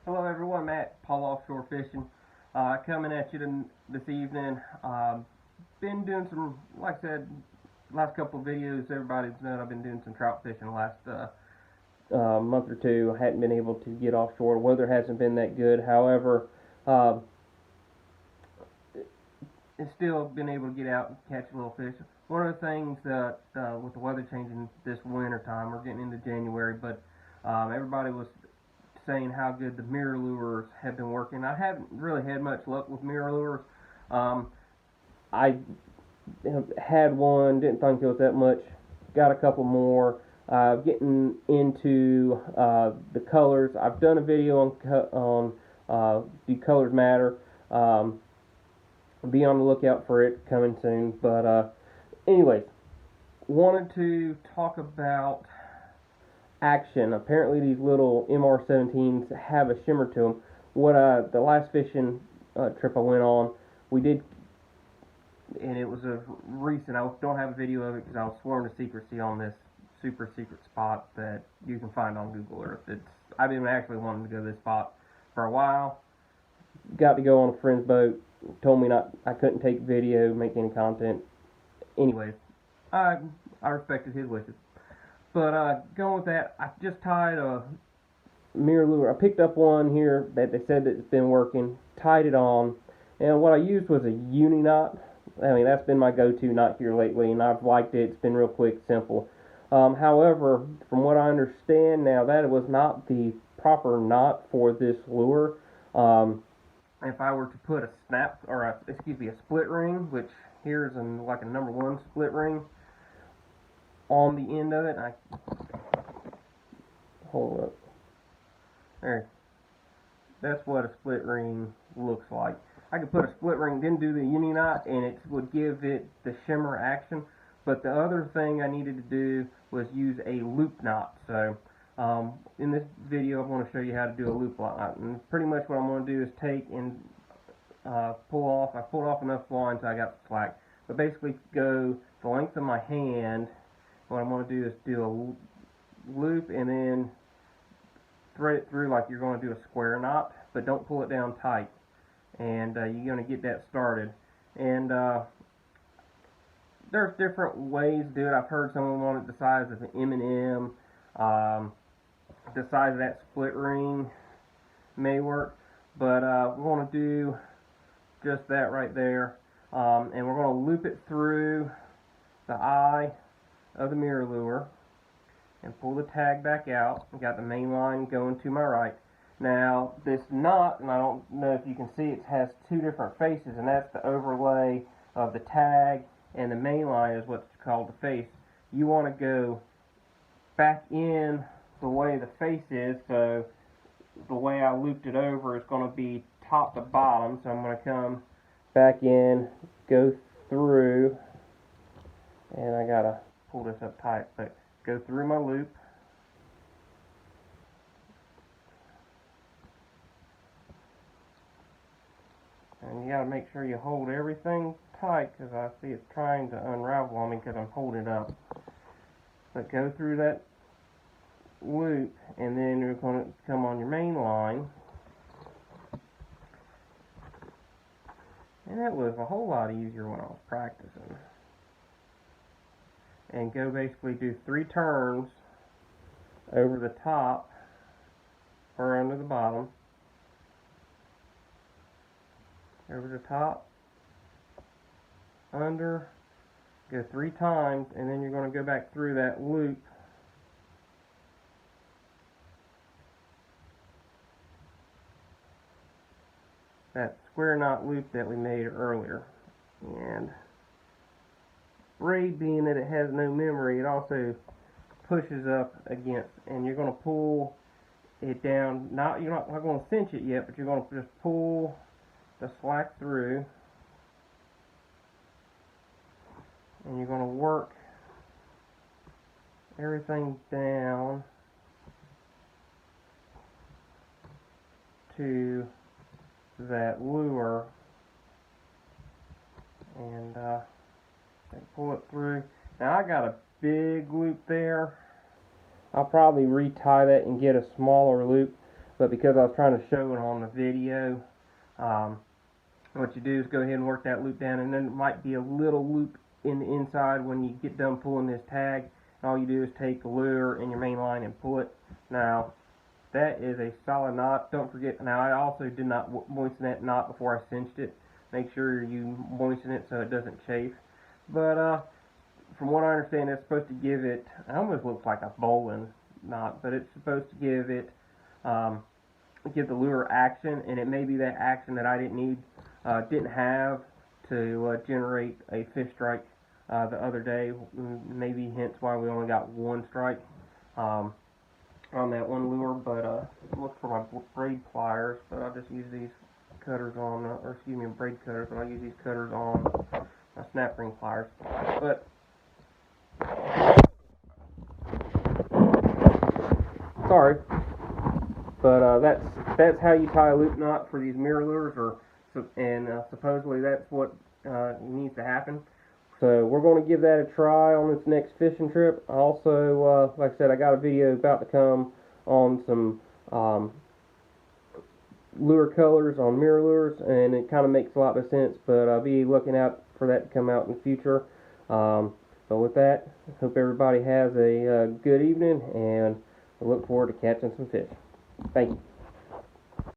Hello everyone, Matt, Paul Offshore Fishing, coming at you this evening. Been doing some, like I said, last couple of videos, everybody's known I've been doing some trout fishing the last month or two. I hadn't been able to get offshore. Weather hasn't been that good. However, it's still been able to get out and catch a little fish. One of the things that, with the weather changing this winter time, we're getting into January, but everybody was saying how good the mirror lures have been working. I haven't really had much luck with mirror lures. I had one, didn't think it was that much. Got a couple more. Getting into the colors. I've done a video on Do Colors Matter. Be on the lookout for it coming soon. But anyways, wanted to talk about action. Apparently these little MR17s have a shimmer to them. The last fishing trip I went on, we did, and it was a recent, I don't have a video of it because I was sworn to secrecy on this super secret spot that you can find on Google Earth. I've been actually wanting to go to this spot for a while. Got to go on a friend's boat, told me I couldn't take video, make any content. Anyways, I respected his wishes. But going with that, I just tied a mirror lure. I picked up one here that they said that it's been working, tied it on, and what I used was a uni knot. I mean, that's been my go-to knot here lately, and I've liked it. It's been real quick, simple. However, from what I understand now, that was not the proper knot for this lure. If I were to put a split ring, which here is like a number 1 split ring, on the end of it, hold up. There. That's what a split ring looks like. I could put a split ring, then do the uni knot, and it would give it the shimmer action. But the other thing I needed to do was use a loop knot. So in this video, I'm going to show you how to do a loop knot. And pretty much what I'm going to do is take and pull off. I pulled off enough line so I got the slack. But basically go the length of my hand. What I'm going to do is do a loop and then thread it through like you're going to do a square knot, but don't pull it down tight. And you're going to get that started. And there's different ways to do it. I've heard someone want it the size of an M&M. The size of that split ring may work, but we're going to do just that right there. And we're going to loop it through the eye of the mirror lure and pull the tag back out. I've got the main line going to my right. Now this knot, and I don't know if you can see, it has 2 different faces, and that's the overlay of the tag, and the main line is what's called the face. You want to go back in the way the face is, so the way I looped it over is going to be top to bottom, so I'm going to come back in, go through, and I gotta pull this up tight, but go through my loop, and you gotta make sure you hold everything tight because I see it's trying to unravel on me because I'm holding it up. But go through that loop, and then you're going to come on your main line, and that was a whole lot easier when I was practicing. And go basically do 3 turns over the top or under the bottom, over the top, under, go 3 times, and then you're going to go back through that loop that square knot loop that we made earlier. And braid, being that it has no memory, it also pushes up against, and you're going to pull it down. You're not going to cinch it yet, but you're going to just pull the slack through, and you're going to work everything down to that lure, and pull it through. Now I got a big loop there. I'll probably retie that and get a smaller loop. but because I was trying to show it on the video, what you do is go ahead and work that loop down, and then there might be a little loop in the inside when you get done pulling this tag. And all you do is take the lure and your main line and pull it. Now, that is a solid knot. Don't forget, now I also did not moisten that knot before I cinched it. Make sure you moisten it so it doesn't chafe. But from what I understand, it's supposed to give it, almost looks like a bowline knot, but it's supposed to give it, give the lure action, and it may be that action that I didn't have to generate a fish strike the other day. Maybe hence why we only got one strike on that one lure. But look for my braid pliers, but I'll just use these cutters on, or excuse me, braid cutters, but I'll use these cutters on my snap ring pliers. But sorry, but that's how you tie a loop knot for these mirror lures, and supposedly that's what needs to happen. So we're going to give that a try on this next fishing trip. Also, like I said, I got a video about to come on some lure colors on mirror lures, and it kind of makes a lot of sense, but I'll be looking out for that to come out in the future. But with that, I hope everybody has a good evening, and I look forward to catching some fish. Thank you.